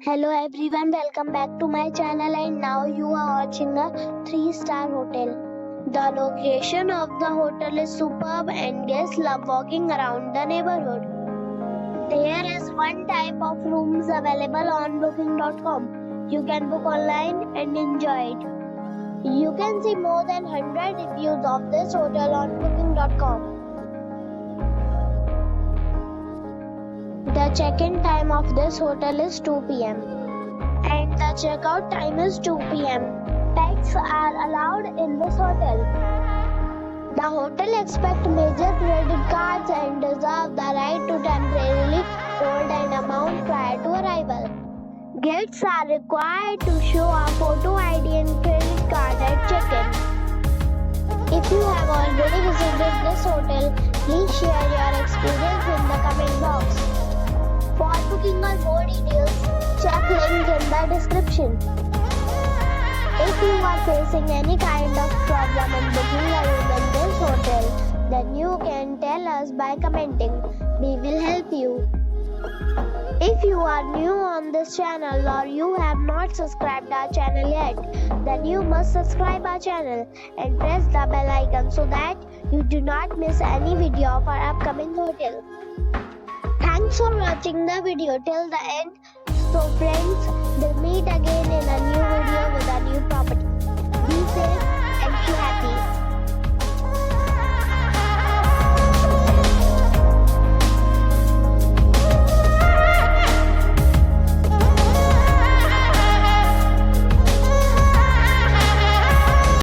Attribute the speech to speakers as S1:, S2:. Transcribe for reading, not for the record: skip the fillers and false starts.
S1: Hello everyone, welcome back to my channel and now you are watching a 3-star hotel. The location of the hotel is superb and guests love walking around the neighborhood. There is one type of rooms available on booking.com. You can book online and enjoy it. You can see more than 100 reviews of this hotel on booking.com. The check-in time of this hotel is 2 p.m. and the check-out time is 2 p.m. Pets are allowed in this hotel. The hotel accepts major credit cards and reserves the right to temporarily hold an amount prior to arrival. Guests are required to show a photo ID and credit card at check-in. If you have already visited this hotel, please share your experience in the comment box. For booking or more details, check link in the description. If you are facing any kind of problem in booking a room in this hotel, then you can tell us by commenting. We will help you. If you are new on this channel or you have not subscribed our channel yet, then you must subscribe our channel and press the bell icon so that you do not miss any video of our upcoming hotel. Thanks for watching the video till the end. So friends, we'll meet again in a new video with a new property. Be safe and be happy.